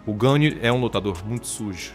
O Gane é um lutador muito sujo.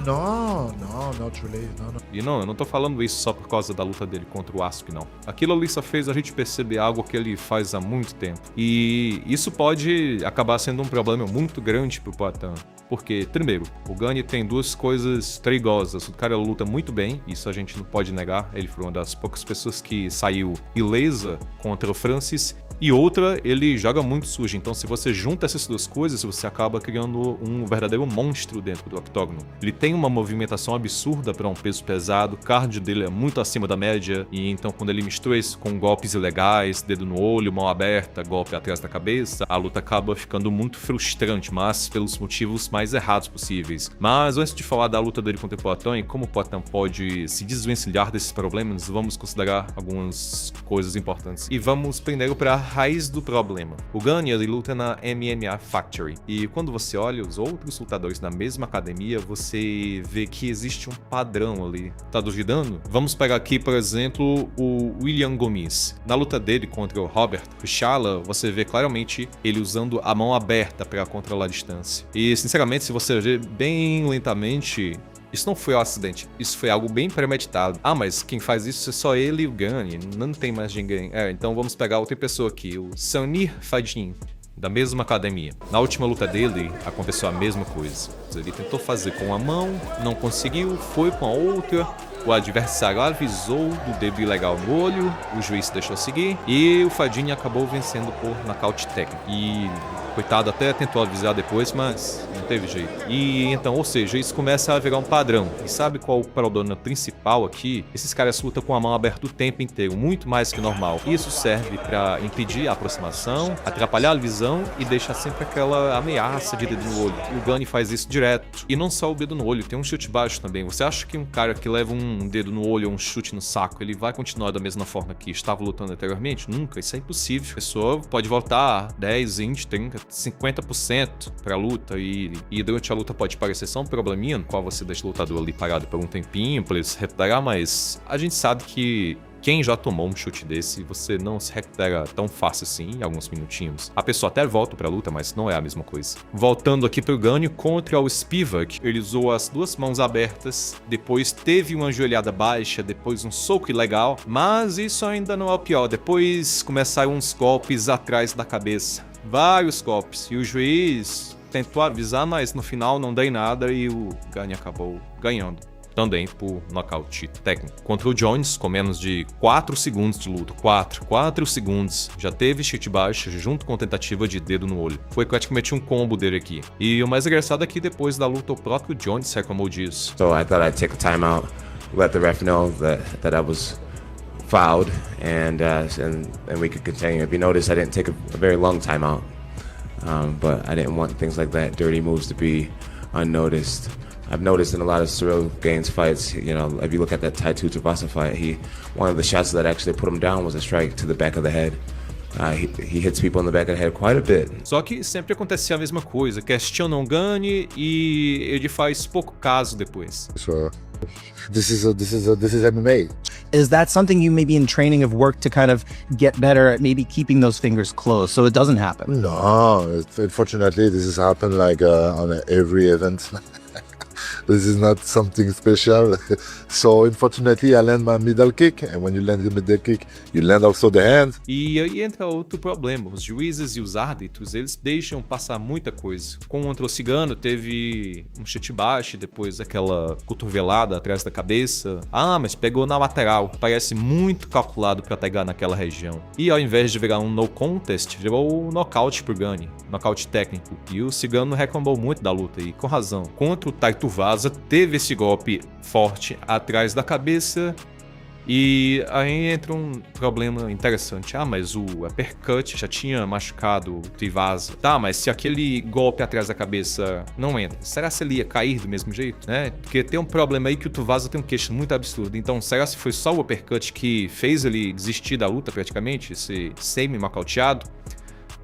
No, not really. No. E não, eu não tô falando isso só por causa da luta dele contra o Asp, não. Aquilo ali só fez a gente perceber algo que ele faz há muito tempo. E isso pode acabar sendo um problema muito grande pro Poatan. Porque, primeiro, o Gane tem duas coisas perigosas. O cara luta muito bem, isso a gente não pode negar. Ele foi uma das poucas pessoas que saiu ilesa contra o Francis. E outra, ele joga muito sujo. Então, se você junta essas duas coisas, você acaba criando um verdadeiro monstro dentro do octógono. Ele tem uma movimentação absurda para um peso pesado, o cardio dele é muito acima da média. E então, quando ele mistura isso com golpes ilegais, dedo no olho, mão aberta, golpe atrás da cabeça, a luta acaba ficando muito frustrante, mas pelos motivos mais errados possíveis. Mas antes de falar da luta dele contra o Poatan e como o Poatan pode se desvencilhar desses problemas, vamos considerar algumas coisas importantes. E vamos primeiro para a raiz do problema. O Gane, ele luta na MMA Factory. E quando você olha os outros lutadores na mesma academia, você vê que existe um padrão ali. Tá duvidando? Vamos pegar aqui, por exemplo, o William Gomis. Na luta dele contra o Robert Fichala, você vê claramente ele usando a mão aberta para controlar a distância. E, sinceramente, se você ver bem lentamente, isso não foi um acidente, isso foi algo bem premeditado. Ah, mas quem faz isso é só ele e o Gane, não tem mais ninguém. Então vamos pegar outra pessoa aqui, o Sanir Fadin, da mesma academia. Na última luta dele, aconteceu a mesma coisa. Ele tentou fazer com a mão, não conseguiu, foi com a outra. O adversário avisou do dedo ilegal no olho, o juiz deixou seguir e o Fadin acabou vencendo por nocaute técnico. E coitado, até tentou avisar depois, mas não teve jeito. E então, ou seja, isso começa a virar um padrão. E sabe qual o problema principal aqui? Esses caras lutam com a mão aberta o tempo inteiro, muito mais que normal. Isso serve para impedir a aproximação, atrapalhar a visão e deixar sempre aquela ameaça de dedo no olho. E o Gane faz isso direto. E não só o dedo no olho, tem um chute baixo também. Você acha que um cara que leva um dedo no olho ou um chute no saco, ele vai continuar da mesma forma que estava lutando anteriormente? Nunca, isso é impossível. A pessoa pode voltar 10, 20, 30, 50% pra luta e durante a luta pode parecer só um probleminha no qual você deixa o lutador ali parado por um tempinho pra ele se recuperar, mas a gente sabe que quem já tomou um chute desse, você não se recupera tão fácil assim em alguns minutinhos. A pessoa até volta pra luta, mas não é a mesma coisa. Voltando aqui pro Gane contra o Spivak, ele usou as duas mãos abertas, depois teve uma joelhada baixa, depois um soco ilegal, mas isso ainda não é o pior. Depois começaram uns golpes atrás da cabeça. Vários golpes. E o juiz tentou avisar, mas no final não deu em nada e o Gane acabou ganhando. Também por nocaute técnico. Contra o Jones, com menos de 4 segundos de luta. 4 segundos. Já teve chute baixo junto com tentativa de dedo no olho. Foi praticamente um combo dele aqui. E o mais engraçado é que depois da luta o próprio Jones reclamou disso. So I thought I'd take a timeout, let the ref know that I was fouled, and we could continue. If you notice, I didn't take a very long timeout, but I didn't want things like that, dirty moves, to be unnoticed. I've noticed in a lot of Cyril Gaines fights, you know, if you look at that Tai Tuivasa fight, one of the shots that actually put him down was a strike to the back of the head. He hits people in the back of the head quite a bit. Só que sempre acontecia a mesma coisa, questionam Gane e ele faz pouco caso depois. So this is MMA. Is that something you maybe in training have worked to kind of get better at maybe keeping those fingers closed so it doesn't happen? No, unfortunately, this has happened like on every event. This is not something special. So, unfortunately, I land my middle kick. And when you land the middle kick, you land also the hand. E aí entra outro problema. Os juízes e os árbitros, eles deixam passar muita coisa. Contra o Cigano, teve um chute baixo, depois aquela cotovelada atrás da cabeça. Ah, mas pegou na lateral. Parece muito calculado pra pegar naquela região. E ao invés de virar um no contest, virou um nocaute pro Gane. Nocaute técnico. E o Cigano reclamou muito da luta, e com razão. Contra o Tai Tuivasa, teve esse golpe forte atrás da cabeça e aí entra um problema interessante. Ah, mas o uppercut já tinha machucado o Tuivasa. Tá, mas se aquele golpe atrás da cabeça não entra, será que ele ia cair do mesmo jeito, né? Porque tem um problema aí que o Tuivasa tem um queixo muito absurdo. Então, será que foi só o uppercut que fez ele desistir da luta praticamente, esse semi-nocauteado?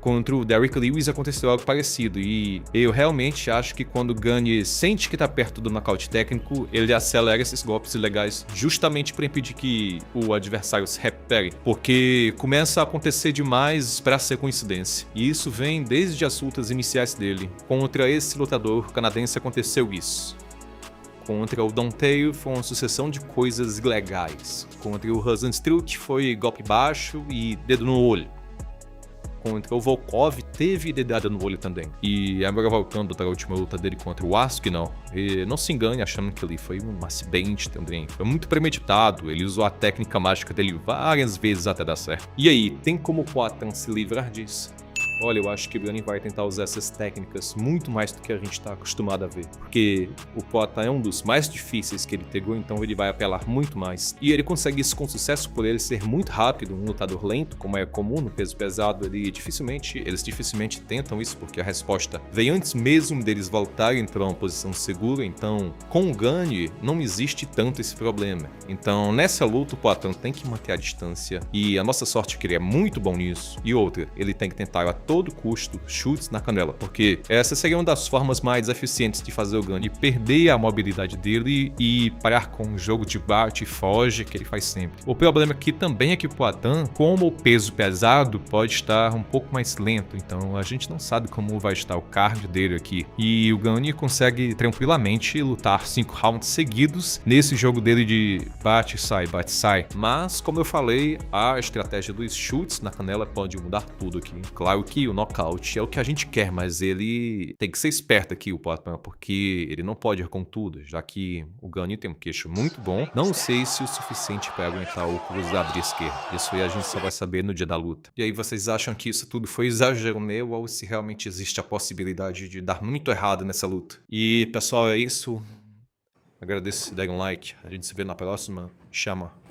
Contra o Derrick Lewis aconteceu algo parecido, e eu realmente acho que quando o Gane sente que tá perto do nocaute técnico, ele acelera esses golpes ilegais justamente para impedir que o adversário se recupere, porque começa a acontecer demais para ser coincidência. E isso vem desde as lutas iniciais dele. Contra esse lutador canadense aconteceu isso. Contra o Dontail foi uma sucessão de coisas ilegais. Contra o Rozenstruik foi golpe baixo e dedo no olho. Contra o Volkov teve dedada no olho também. E agora voltando para a última luta dele contra o Aspinall, não se engane achando que ali foi um acidente também. Foi muito premeditado, ele usou a técnica mágica dele várias vezes até dar certo. E aí, tem como o Poatan se livrar disso? Olha, eu acho que o Gane vai tentar usar essas técnicas muito mais do que a gente está acostumado a ver. Porque o Poatan é um dos mais difíceis que ele pegou, então ele vai apelar muito mais. E ele consegue isso com sucesso por ele ser muito rápido, um lutador lento, como é comum no peso pesado. Eles dificilmente tentam isso, porque a resposta vem antes mesmo deles voltarem para uma posição segura. Então, com o Gane, não existe tanto esse problema. Então, nessa luta, o Poatan tem que manter a distância. E a nossa sorte é que ele é muito bom nisso. E outra, ele tem que tentar a todo custo chutes na canela, porque essa seria uma das formas mais eficientes de fazer o Gane perder a mobilidade dele e parar com um jogo de bate e foge que ele faz sempre. O problema aqui também é que o Poatan, como o peso pesado, pode estar um pouco mais lento, então a gente não sabe como vai estar o cardio dele aqui. E o Gane consegue tranquilamente lutar 5 rounds seguidos nesse jogo dele de bate e sai. Mas, como eu falei, a estratégia dos chutes na canela pode mudar tudo aqui. Claro que o nocaute é o que a gente quer, mas ele tem que ser esperto aqui, o Poatan, porque ele não pode ir com tudo, já que o Gane tem um queixo muito bom. Não sei se o suficiente para aguentar o cruzado de esquerda. Isso aí a gente só vai saber no dia da luta. E aí, vocês acham que isso tudo foi exagero meu ou se realmente existe a possibilidade de dar muito errado nessa luta? E, pessoal, é isso. Agradeço se derem um like. A gente se vê na próxima. Chama.